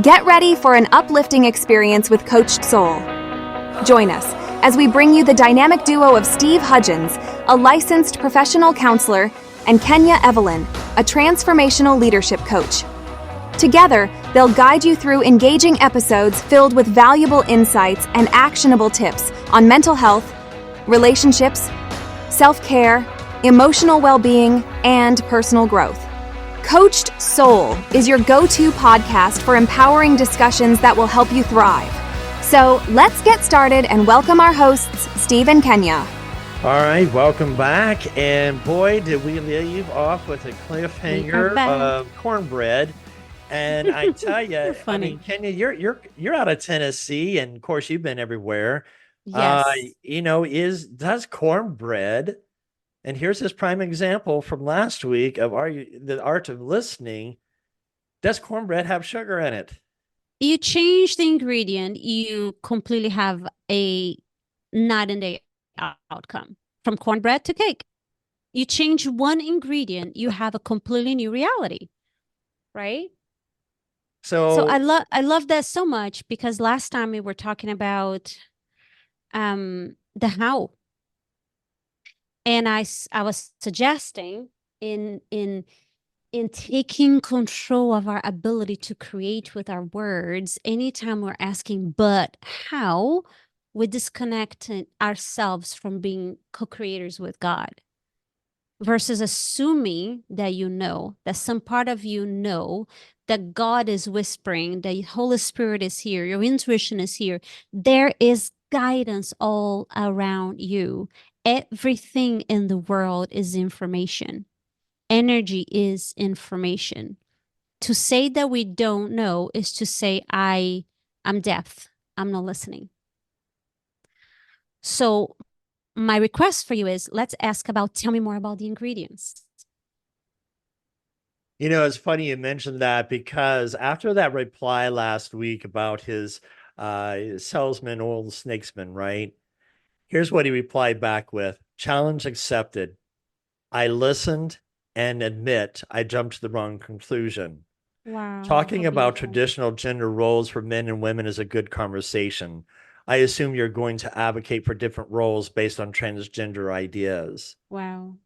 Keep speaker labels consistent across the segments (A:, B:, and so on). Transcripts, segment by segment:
A: Get ready for an uplifting experience with Coached Soul. Join us as we bring you the dynamic duo of Steve Hudgens, a licensed professional counselor, and Kenya Evelyn, a transformational leadership coach. Together, they'll guide you through engaging episodes filled with valuable insights and actionable tips on mental health, relationships, self-care, emotional well-being, and personal growth. Coached Soul is your go-to podcast for empowering discussions that will help you thrive. So let's get started and welcome our hosts, Steve and Kenya.
B: All right, welcome back. And boy, did we leave off with a cliffhanger of cornbread. And I tell you, I mean, Kenya, you're out of Tennessee, and of course you've been everywhere.
C: Yes.
B: Does cornbread, and here's this prime example from last week of the art of listening. Does cornbread have sugar in it?
C: You change the ingredient, you completely have a night and day outcome from cornbread to cake. You change one ingredient, you have a completely new reality, right? So I love that so much, because last time we were talking about the how, and I was suggesting in taking control of our ability to create with our words. Anytime we're asking but how, we disconnect ourselves from being co-creators with God, versus assuming that that some part of that God is whispering, the Holy Spirit is here, your intuition is here. There is guidance all around you. Everything in the world is information. Energy is information. To say that we don't know is to say, I'm deaf, I'm not listening. So my request for you is, tell me more about the ingredients.
B: You know, it's funny you mentioned that, because after that reply last week about his salesman, old snakesman, right? Here's what he replied back with: challenge accepted. I listened and admit I jumped to the wrong conclusion.
C: Wow.
B: Talking about traditional gender roles for men and women is a good conversation. I assume you're going to advocate for different roles based on transgender ideas.
C: Wow.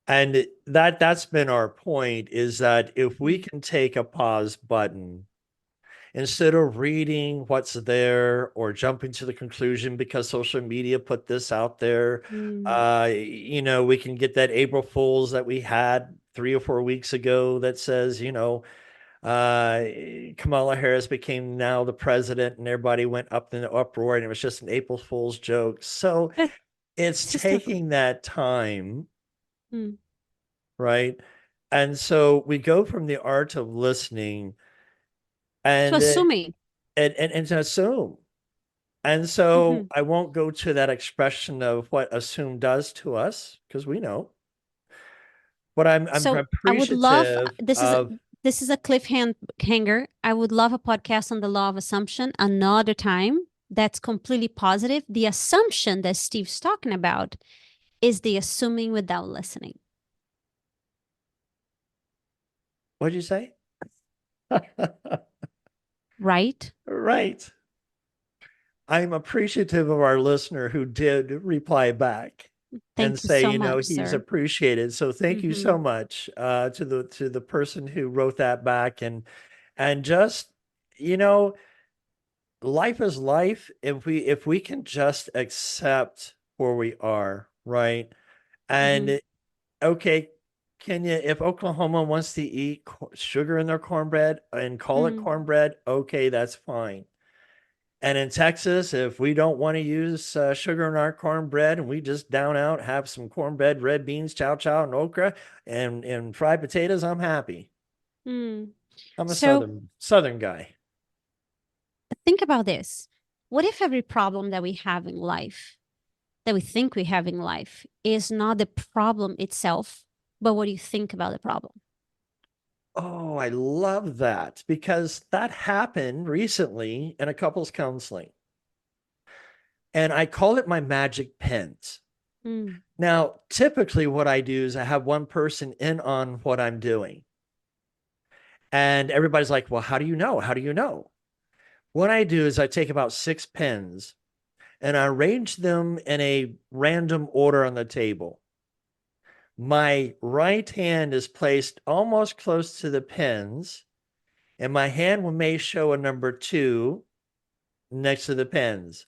B: And that's been our point, is that if we can take a pause button, instead of reading what's there or jumping to the conclusion because social media put this out there, we can get that April Fools that we had 3 or 4 weeks ago that says, Kamala Harris became now the president, and everybody went up in the uproar, and it was just an April Fool's joke. So it's taking that time, right? And so we go from the art of listening and
C: to assuming
B: and to assume. And so I won't go to that expression of what assume does to us, because we know. But I'm appreciative.
C: I would love this is a cliffhanger. I would love a podcast on the law of assumption another time. That's completely positive. The assumption that Steve's talking about is the assuming without listening.
B: What did you say?
C: Right?
B: Right. I'm appreciative of our listener who did reply back and say, he's appreciated. So thank you so much to the person who wrote that back, and just, life is life. If we can just accept where we are, right? And okay, Kenya, if Oklahoma wants to eat sugar in their cornbread and call it cornbread, okay, that's fine. And in Texas, if we don't want to use sugar in our cornbread, and we just down out, have some cornbread, red beans, chow chow, and okra, and fried potatoes, I'm happy. I'm a southern guy.
C: Think about this. What if every problem that we have in life, that we think we have in life, is not the problem itself, but what do you think about the problem?
B: Oh, I love that, because that happened recently in a couples counseling. And I call it my magic pens. Now, typically what I do is I have one person in on what I'm doing. And everybody's like, well, how do you know? How do you know? What I do is I take about 6 pens and I arrange them in a random order on the table. My right hand is placed almost close to the pens, and my hand may show a number 2 next to the pens.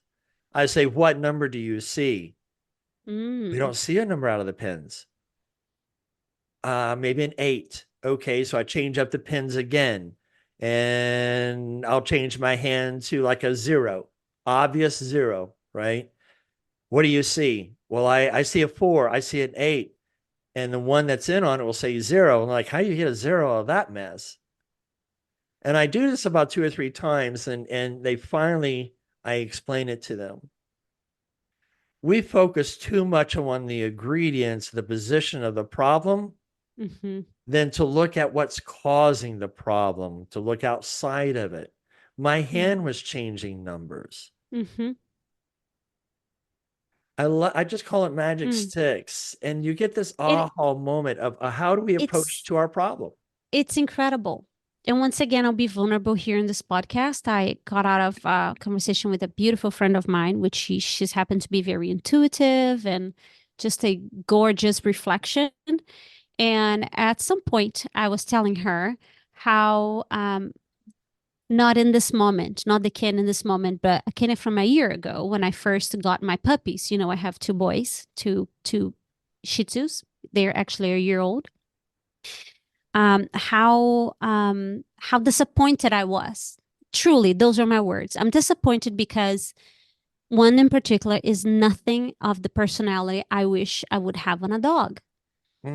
B: I say, what number do you see? We don't see a number out of the pens. Maybe an 8. Okay, so I change up the pens again, and I'll change my hand to like a 0, obvious 0, right? What do you see? Well, I see a 4, I see an 8, and the one that's in on it will say 0. And like, how do you get a 0 out of that mess? And I do this about 2 or 3 times, and they finally, I explain it to them. We focus too much on the ingredients, the position of the problem, than to look at what's causing the problem, to look outside of it. My hand was changing numbers. I just call it magic sticks, and you get this aha moment of how do we approach to our problem?
C: It's incredible. And once again, I'll be vulnerable here in this podcast. I got out of a conversation with a beautiful friend of mine, which she's happened to be very intuitive and just a gorgeous reflection. And at some point, I was telling her how not in this moment, not the Ken in this moment, but a Ken from a year ago when I first got my puppies. You know, I have 2 boys, two Shih Tzus. They're actually a year old. How disappointed I was. Truly, those are my words. I'm disappointed because one in particular is nothing of the personality I wish I would have on a dog.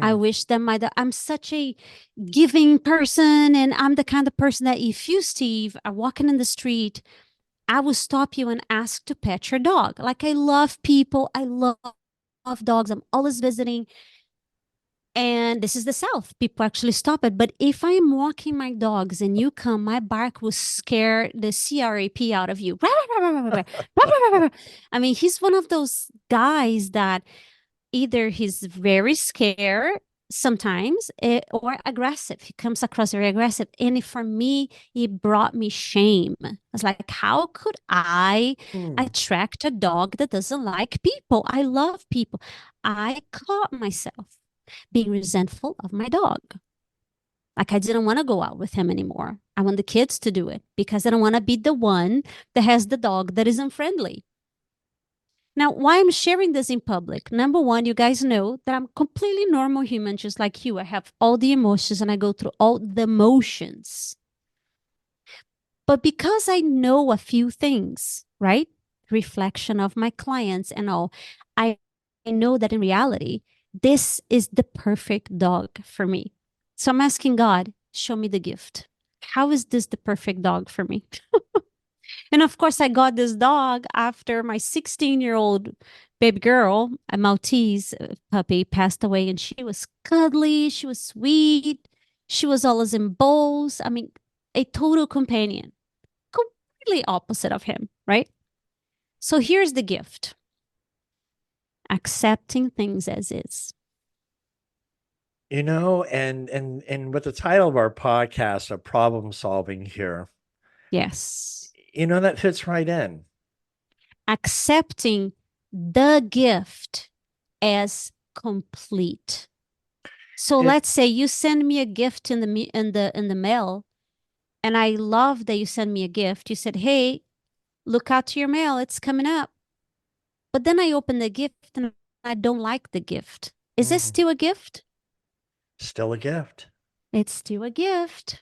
C: I wish that I'm such a giving person, and I'm the kind of person that if you, Steve, are walking in the street, I will stop you and ask to pet your dog. Like, I love people. I love dogs. I'm always visiting. And this is the South. People actually stop it. But if I am walking my dogs and you come, my bark will scare the crap out of you. I mean, he's one of those guys that either he's very scared sometimes or aggressive. He comes across very aggressive. And for me, it brought me shame. I was like, how could I attract a dog that doesn't like people? I love people. I caught myself being resentful of my dog. Like, I didn't want to go out with him anymore. I want the kids to do it because I don't want to be the one that has the dog that isn't friendly. Now, why I'm sharing this in public? Number one, you guys know that I'm completely normal human, just like you. I have all the emotions and I go through all the motions. But because I know a few things, right? Reflection of my clients and all, I know that in reality, this is the perfect dog for me. So I'm asking God, show me the gift. How is this the perfect dog for me? And of course, I got this dog after my 16-year-old baby girl, a Maltese puppy, passed away. And she was cuddly. She was sweet. She was always in bowls. I mean, a total companion. Completely opposite of him, right? So here's the gift. Accepting things as is.
B: You know, and with the title of our podcast of problem solving here.
C: Yes.
B: You know, that fits right in.
C: Accepting the gift as complete. So let's say you send me a gift in the mail, and I love that you send me a gift. You said, hey, look out to your mail. It's coming up. But then I open the gift and I don't like the gift. Is it still a gift?
B: Still a gift.
C: It's still a gift.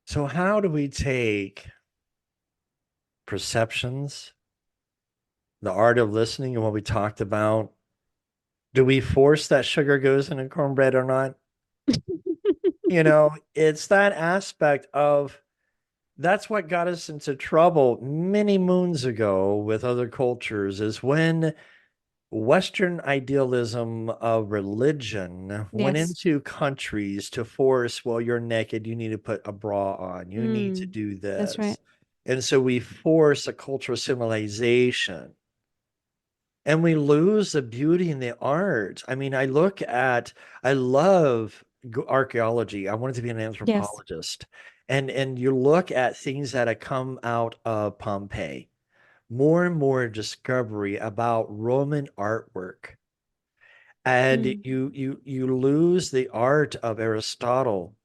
B: So how do we take perceptions, the art of listening, and what we talked about? Do we force that sugar goes in a cornbread or not? You know, it's that aspect of that's what got us into trouble many moons ago with other cultures, is when Western idealism of religion went into countries to force, well, you're naked, you need to put a bra on, you need to do this.
C: That's right.
B: And so we force a cultural civilization and we lose the beauty and the art. I mean, I love archaeology. I wanted to be an
C: Yes.
B: anthropologist. And you look at things that have come out of Pompeii, more and more discovery about Roman artwork. And
C: Mm,
B: you lose the art of Aristotle.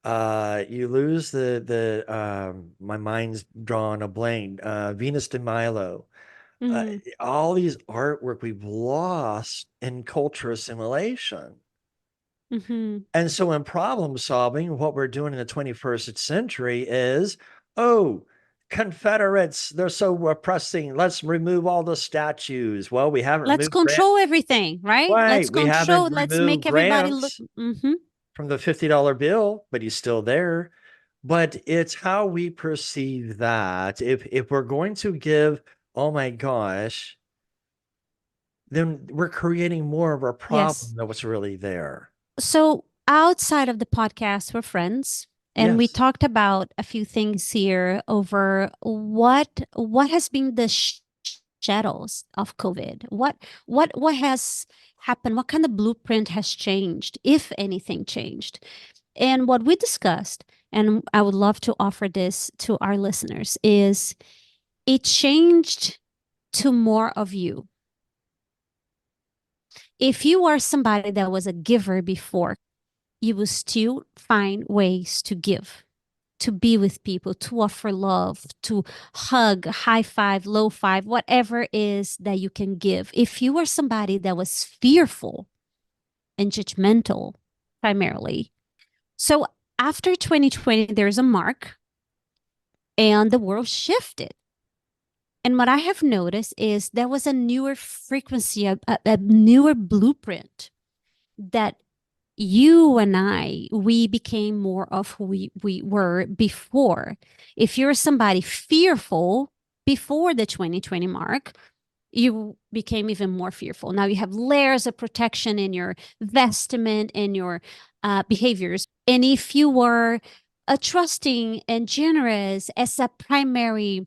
B: You lose my mind's drawn a blank, Venus de Milo.
C: mhm,
B: All these artwork we've lost in culture assimilation.
C: mhm.
B: And so in problem solving, what we're doing in the 21st century is, oh, Confederates, they're so oppressing. Let's remove all the statues. Well, we haven't
C: Let's
B: removed
C: control everything, right? Let's
B: right. We
C: control,
B: haven't
C: let's make
B: removed
C: everybody look.
B: grants
C: Mhm.
B: from the $50 bill, but he's still there. But it's how we perceive that. If we're going to give, oh my gosh, then we're creating more of a
C: Yes.
B: problem than what's really there.
C: So outside of the podcast, we're friends, and we
B: Yes.
C: talked about a few things here over what has been the shadows of COVID. What has happened? What kind of blueprint has changed, if anything changed? And what we discussed, and I would love to offer this to our listeners, is it changed to more of you. If you are somebody that was a giver before, you will still find ways to give, to be with people, to offer love, to hug, high five, low five, whatever it is that you can give. If you are somebody that was fearful and judgmental, primarily. So after 2020, there's a mark and the world shifted. And what I have noticed is there was a newer frequency, a newer blueprint that you and I, we became more of who we were before. If you're somebody fearful before the 2020 mark, you became even more fearful. Now you have layers of protection in your vestment and your behaviors. And if you were trusting and generous as a primary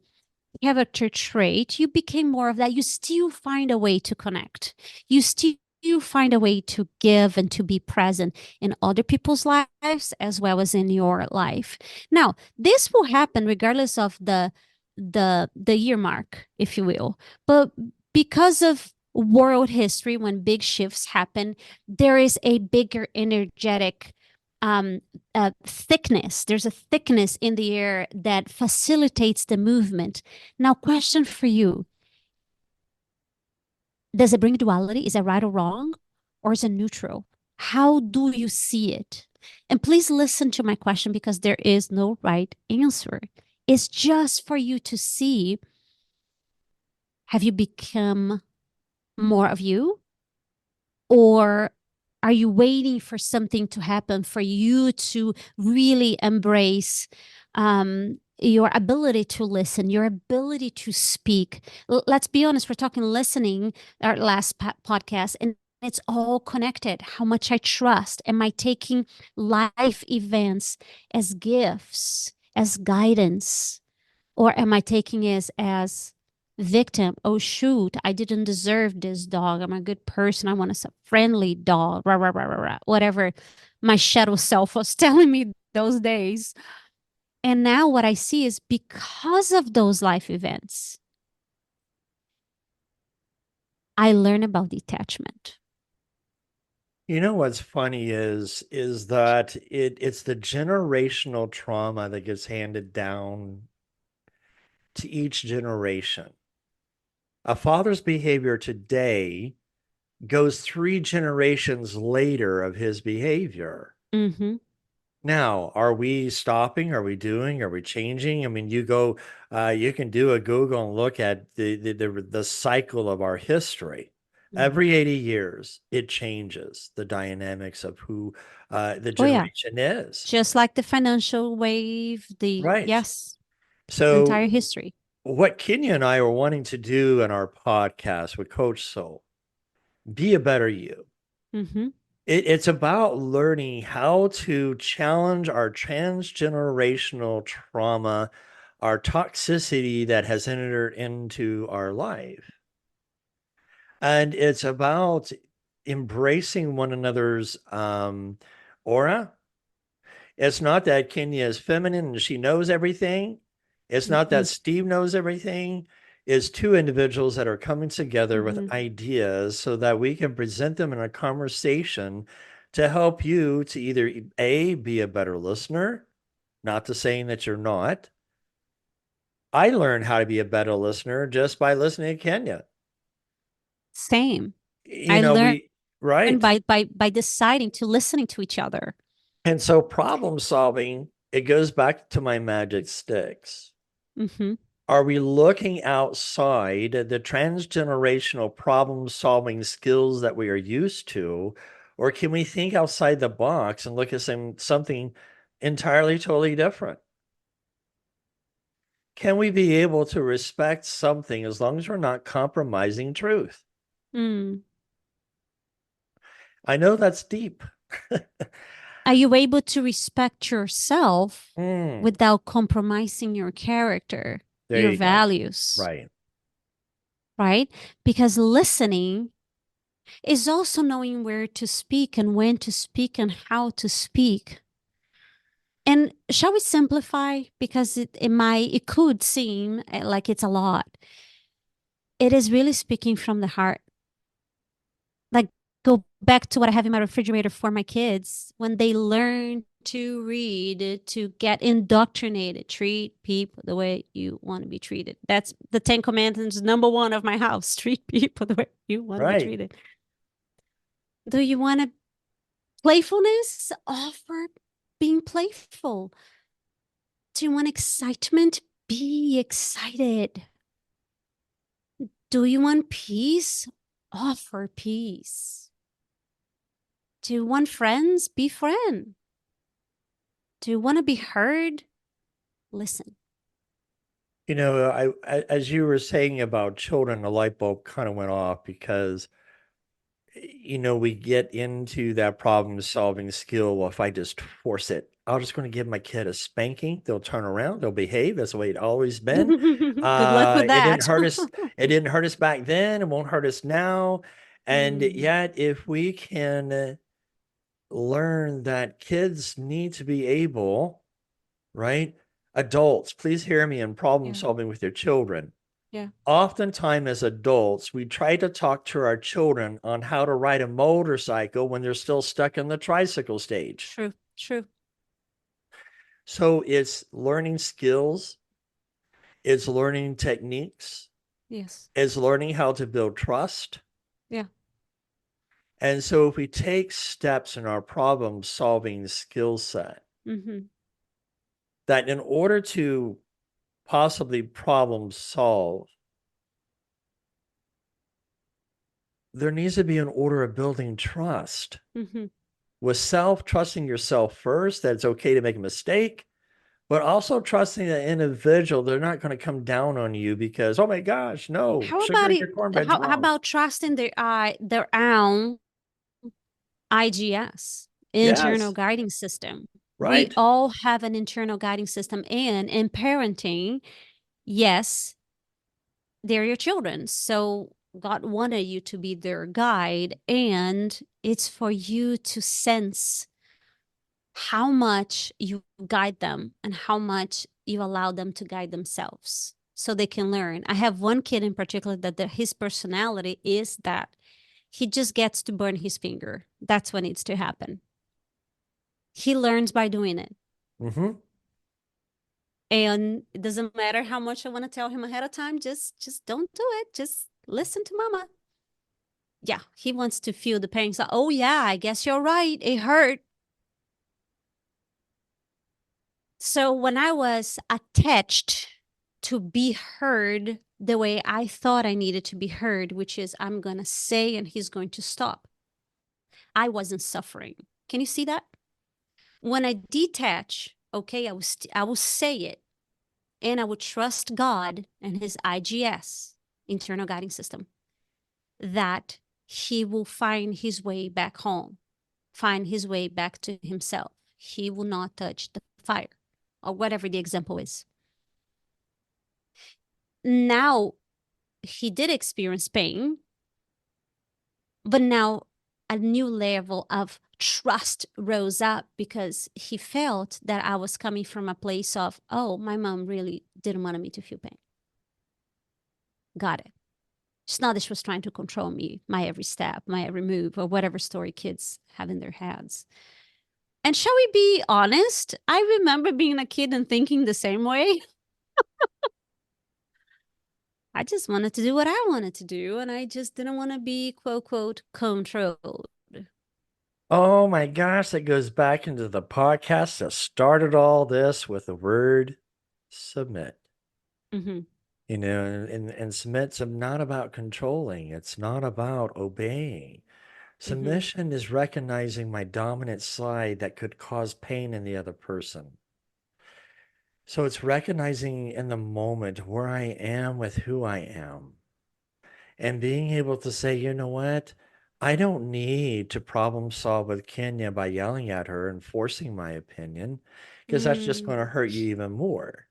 C: character trait, you became more of that. You still find a way to connect. You still find a way to give and to be present in other people's lives as well as in your life. Now, this will happen regardless of the year mark, if you will. But because of world history, when big shifts happen, there is a bigger energetic thickness. There's a thickness in the air that facilitates the movement. Now, question for you. Does it bring duality? Is it right or wrong? Or is it neutral? How do you see it? And please listen to my question because there is no right answer. It's just for you to see, have you become more of you? Or are you waiting for something to happen for you to really embrace your ability to listen, your ability to speak? Let's be honest, we're talking listening, our last podcast, and it's all connected. How much I trust. Am I taking life events as gifts, as guidance? Or am I taking it as victim? Oh, shoot, I didn't deserve this dog. I'm a good person. I want a friendly dog, rah, rah, rah, rah, rah. Whatever my shadow self was telling me those days. And now what I see is because of those life events, I learn about detachment.
B: You know what's funny is that it's the generational trauma that gets handed down to each generation. A father's behavior today goes 3 generations later of his behavior.
C: Mm-hmm.
B: Now, are we stopping? Are we doing? Are we changing? I mean, you can do a Google and look at the cycle of our history.
C: Mm-hmm.
B: Every 80 years, it changes the dynamics of who the
C: Oh, yeah.
B: generation is.
C: Just like the financial wave,
B: Right.
C: yes, the entire
B: So,
C: history.
B: what Kenya and I were wanting to do in our podcast with Coach Soul, be a better you.
C: Mm-hmm.
B: It's about learning how to challenge our transgenerational trauma, our toxicity that has entered into our life. And it's about embracing one another's aura. It's not that Kenya is feminine and she knows everything. It's not that Steve knows everything. It's two individuals that are coming together with ideas so that we can present them in a conversation to help you to either A, be a better listener, not to saying that you're not. I learned how to be a better listener just by listening to Kenya.
C: Same.
B: You
C: I
B: know,
C: learned
B: right.
C: by deciding to listening to each other.
B: And so problem solving, it goes back to my magic sticks. Are we looking outside the transgenerational problem solving skills that we are used to? Or can we think outside the box and look at something entirely, totally different? Can we be able to respect something as long as we're not compromising truth? I know that's deep.
C: Are you able to respect yourself
B: Mm,
C: without compromising your character,
B: there
C: your
B: you go.
C: values?
B: Right.
C: Right? Because listening is also knowing where to speak and when to speak and how to speak. And shall we simplify? Because it could seem like it's a lot. It is really speaking from the heart. Like, go back to what I have in my refrigerator for my kids. When they learn to read, to get indoctrinated, treat people the way you want to be treated. That's the 10 Commandments, number one of my house. Treat people the way you want to be treated. Do you want to playfulness? Offer being playful. Do you want excitement? Be excited. Do you want peace? Offer peace. Do you want friends? Be friend. Do you want to be heard? Listen.
B: You know, as you were saying about children, the light bulb kind of went off because, you know, we get into that problem solving skill. Well, if I just force it, I'm just going to give my kid a spanking. They'll turn around. They'll behave. That's the way it's always been.
C: Good luck with
B: It
C: that.
B: didn't hurt us. It didn't hurt us back then. It won't hurt us now. And yet, if we can learn that kids need to be able, right? Adults, please hear me in problem solving with your children.
C: Yeah.
B: Oftentimes as adults, we try to talk to our children on how to ride a motorcycle when they're still stuck in the tricycle stage.
C: True.
B: So it's learning skills. It's learning techniques.
C: Yes.
B: It's learning how to build trust.
C: Yeah.
B: And so if we take steps in our problem solving skill set, that in order to possibly problem solve, there needs to be an order of building trust. With self, trusting yourself first, that it's okay to make a mistake, but also trusting the individual. They're not going to come down on you because, oh my gosh, no,
C: How
B: sugar
C: about
B: in your cornbread's
C: how
B: wrong.
C: about trusting their own IGS, internal
B: Yes.
C: guiding system?
B: Right.
C: We all have an internal guiding system, and in parenting, yes, they're your children. So God wanted you to be their guide, and it's for you to sense how much you guide them and how much you allow them to guide themselves so they can learn. I have one kid in particular that his personality is that he just gets to burn his finger. That's what needs to happen. He learns by doing it. And it doesn't matter how much I want to tell him ahead of time. Just don't do it. Just listen to mama. Yeah, he wants to feel the pain. So, oh yeah, I guess you're right. It hurt. So when I was attached to be heard the way I thought I needed to be heard, which is I'm going to say and he's going to stop, I wasn't suffering. Can you see that? When I detach, okay, I will say it, and I would trust God and his IGS, internal guiding system, that he will find his way back home, find his way back to himself. He will not touch the fire, or whatever the example is. Now, he did experience pain, but now a new level of trust rose up because he felt that I was coming from a place of, oh, my mom really didn't want me to feel pain. Got it. It's not that she was trying to control me, my every step, my every move, or whatever story kids have in their heads. And shall we be honest? I remember being a kid and thinking the same way. I just wanted to do what I wanted to do, and I just didn't want to be, quote, quote, controlled.
B: Oh my gosh, that goes back into the podcast that started all this with the word submit.
C: Mm-hmm.
B: You know, and submit's not about controlling, it's not about obeying. Submission is recognizing my dominant side that could cause pain in the other person. So it's recognizing in the moment where I am with who I am and being able to say, you know what? I don't need to problem solve with Kenya by yelling at her and forcing my opinion because that's just going to hurt you even more.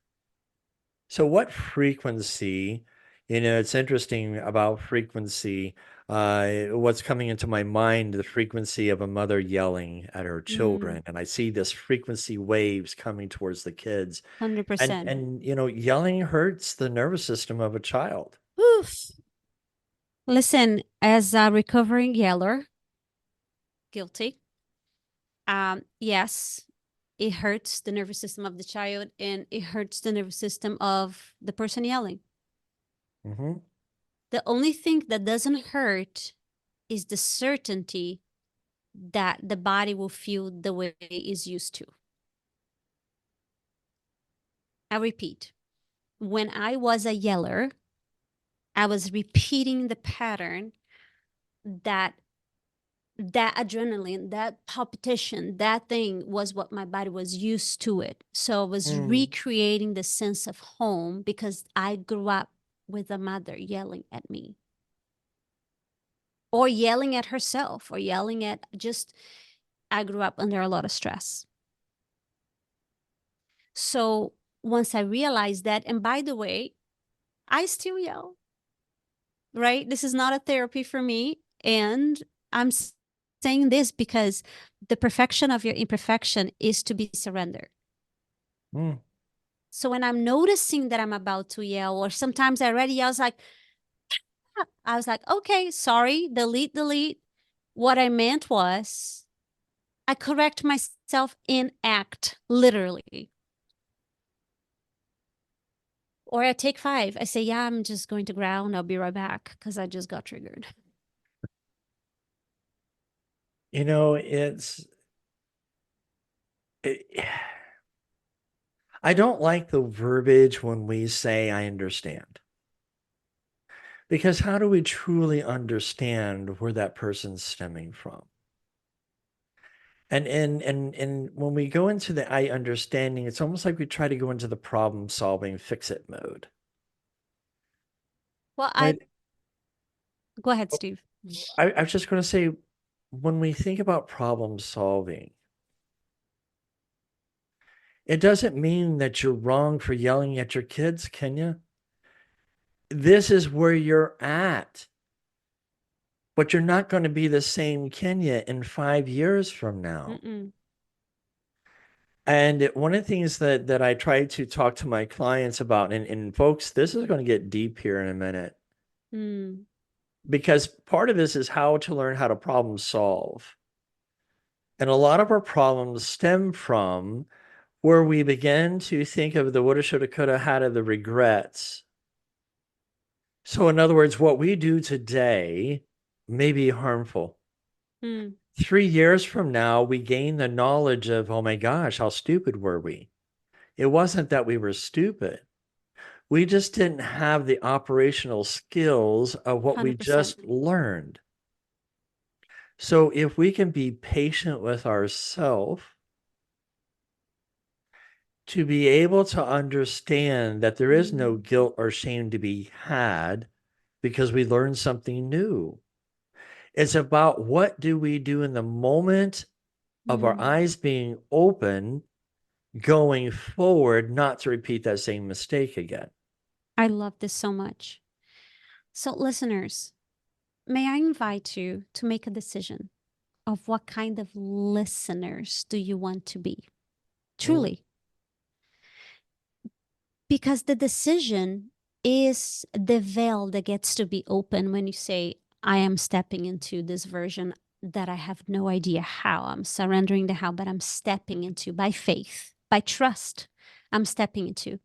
B: So what frequency, it's interesting about frequency. What's coming into my mind, the frequency of a mother yelling at her children. And I see this frequency waves coming towards the kids.
C: 100%.
B: And yelling hurts the nervous system of a child.
C: Oof. Listen, as a recovering yeller, guilty. Yes, it hurts the nervous system of the child and it hurts the nervous system of the person yelling.
B: Mm-hmm.
C: The only thing that doesn't hurt is the certainty that the body will feel the way it is used to. I repeat, when I was a yeller, I was repeating the pattern that adrenaline, that palpitation, that thing was what my body was used to it. So I was recreating the sense of home because I grew up with a mother yelling at me. Or yelling at herself, or yelling at I grew up under a lot of stress. So once I realized that, and by the way, I still yell, right? This is not a therapy for me. And I'm saying this because the perfection of your imperfection is to be surrendered. So when I'm noticing that I'm about to yell, or sometimes I already yell, I was like, okay, sorry, delete. What I meant was, I correct myself in act, literally. Or I take 5. I say, yeah, I'm just going to ground. I'll be right back because I just got triggered.
B: I don't like the verbiage when we say I understand. Because how do we truly understand where that person's stemming from? And when we go into the I understanding, it's almost like we try to go into the problem solving, fix it mode.
C: Well, go ahead, Steve.
B: I was just going to say, when we think about problem solving, it doesn't mean that you're wrong for yelling at your kids, Kenya. This is where you're at. But you're not going to be the same Kenya in 5 years from now. And one of the things that I try to talk to my clients about, and folks, this is going to get deep here in a minute. Because part of this is how to learn how to problem solve. And a lot of our problems stem from where we begin to think of the woulda, shoulda, coulda, had the regrets. So in other words, what we do today may be harmful. 3 years from now, we gain the knowledge of, oh my gosh, how stupid were we? It wasn't that we were stupid. We just didn't have the operational skills of what
C: 100%.
B: we just learned. So if we can be patient with ourselves to be able to understand that there is no guilt or shame to be had because we learned something new. It's about what do we do in the moment of our eyes being open going forward, not to repeat that same mistake again.
C: I love this so much. So listeners, may I invite you to make a decision? of what kind of listeners do you want to be?
B: Mm.
C: Truly. Because the decision is the veil that gets to be open when you say, I am stepping into this version that I have no idea how. I'm surrendering the how, but I'm stepping into by faith, by trust. I'm stepping into.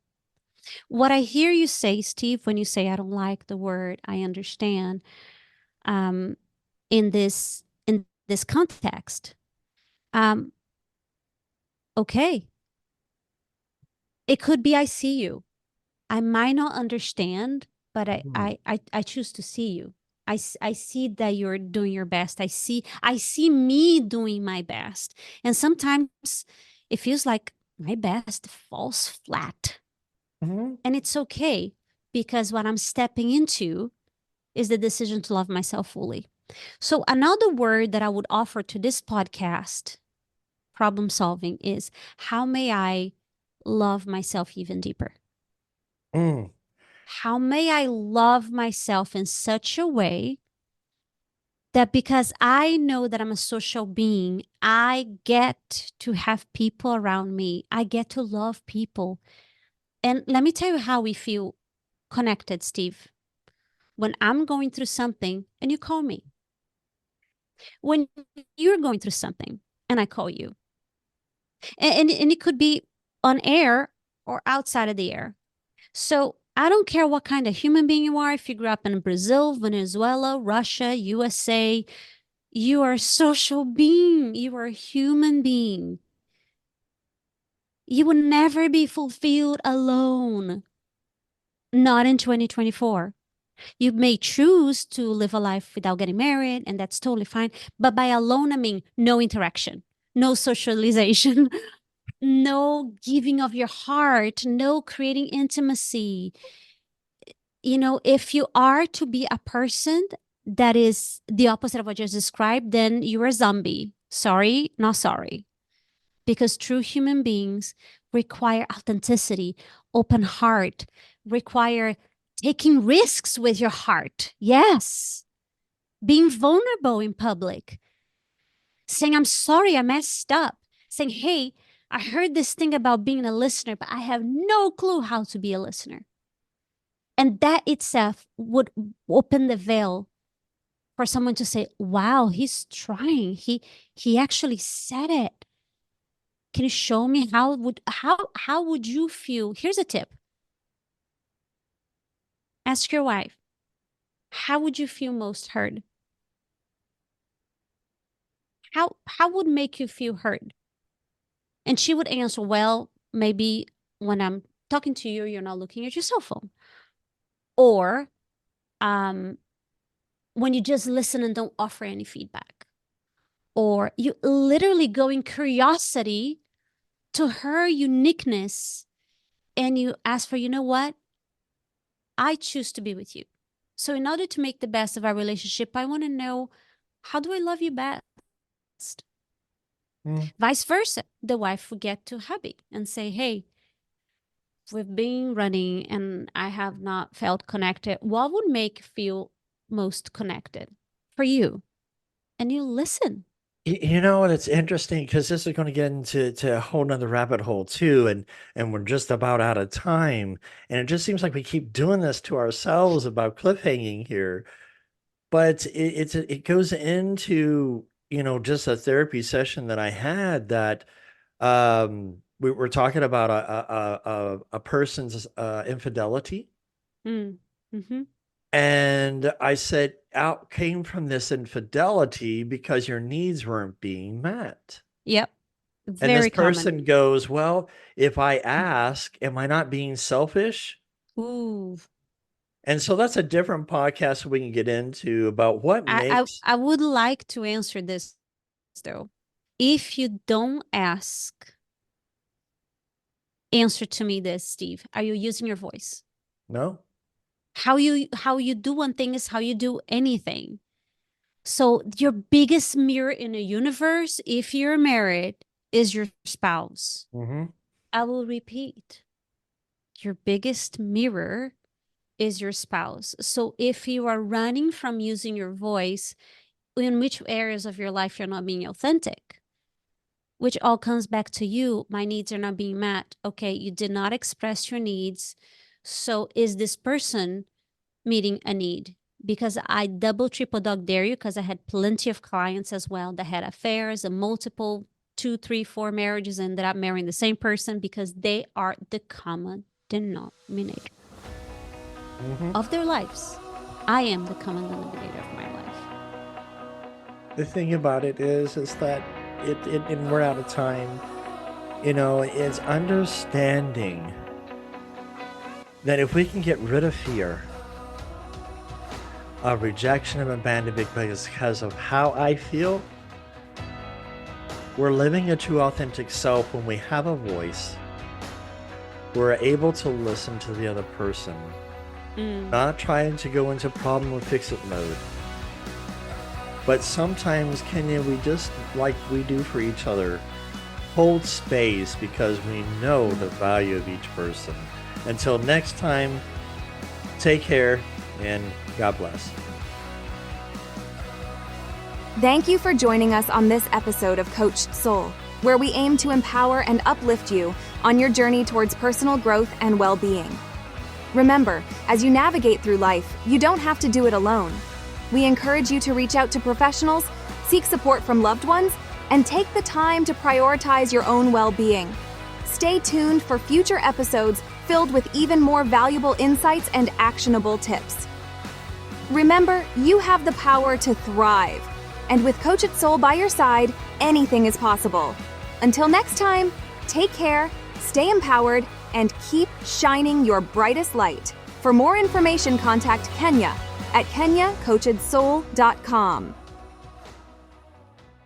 C: What I hear you say, Steve, when you say I don't like the word, I understand, in this context, okay, it could be I see you. I might not understand, but I choose to see you. I see that you're doing your best. I see me doing my best. And sometimes it feels like my best falls flat.
B: Mhm.
C: And it's okay, because what I'm stepping into is the decision to love myself fully. So another word that I would offer to this podcast, problem solving, is how may I love myself even deeper?
B: Mm.
C: How may I love myself in such a way that because I know that I'm a social being, I get to have people around me. I get to love people. And let me tell you how we feel connected, Steve. When I'm going through something and you call me, when you're going through something and I call you, and it could be on air or outside of the air. So I don't care what kind of human being you are, if you grew up in Brazil, Venezuela, Russia, USA, you are a social being. You are a human being. You will never be fulfilled alone. Not in 2024. You may choose to live a life without getting married, and that's totally fine. But by alone, I mean no interaction, no socialization, no giving of your heart, no creating intimacy. You know, if you are to be a person that is the opposite of what you just described, then you're a zombie. Sorry, not sorry. Because true human beings require authenticity, open heart, require taking risks with your heart. Yes. Being vulnerable in public, saying, I'm sorry, I messed up, saying, hey, I heard this thing about being a listener, but I have no clue how to be a listener. And that itself would open the veil for someone to say, wow, he's trying. He actually said it. Can you show me how would you feel? Here's a tip. Ask your wife, how would you feel most heard? How would make you feel heard? And she would answer, well, maybe when I'm talking to you, you're not looking at your cell phone. Or when you just listen and don't offer any feedback. Or you literally go in curiosity to her uniqueness and you ask for, you know what? I choose to be with you. So in order to make the best of our relationship, I want to know, how do I love you best?
B: Mm.
C: Vice versa. The wife would get to hubby and say, hey, we've been running and I have not felt connected. What would make you feel most connected for you? And you listen.
B: You know what? It's interesting because this is going to get into a whole nother rabbit hole too, and we're just about out of time. And it just seems like we keep doing this to ourselves about cliffhanging here. But it goes into, just a therapy session that I had that we were talking about a person's infidelity.
C: Mm. Mm-hmm.
B: And I said, out came from this infidelity because your needs weren't being met.
C: Yep.
B: And this
C: Very common.
B: person goes, well, if I ask, am I not being selfish?
C: Ooh.
B: And so that's a different podcast we can get into about what makes.
C: I would like to answer this though. If you don't ask, answer to me this, Steve. Are you using your voice?
B: No.
C: How you do one thing is how you do anything. So your biggest mirror in the universe, if you're married, is your spouse.
B: Mm-hmm.
C: I will repeat. Your biggest mirror is your spouse. So if you are running from using your voice, in which areas of your life you're not being authentic, which all comes back to you. My needs are not being met. Okay, you did not express your needs. So is this person meeting a need? Because I double, triple dog dare you, because I had plenty of clients as well that had affairs and multiple 2, 3, 4 marriages and ended up marrying the same person because they are the common denominator of their lives. I am the common denominator of my life.
B: The thing about it is that and we're out of time. It's understanding that if we can get rid of fear of rejection and abandonment because of how I feel, we're living a true authentic self. When we have a voice, we're able to listen to the other person, not trying to go into problem or fix it mode. But sometimes, Kenya, we just, like we do for each other, hold space because we know the value of each person. Until next time, take care and God bless.
A: Thank you for joining us on this episode of Coached Soul, where we aim to empower and uplift you on your journey towards personal growth and well-being. Remember, as you navigate through life, you don't have to do it alone. We encourage you to reach out to professionals, seek support from loved ones, and take the time to prioritize your own well-being. Stay tuned for future episodes filled with even more valuable insights and actionable tips. Remember, you have the power to thrive. And with Coached Soul by your side, anything is possible. Until next time, take care, stay empowered, and keep shining your brightest light. For more information, contact Kenya at kenyacoachedsoul.com.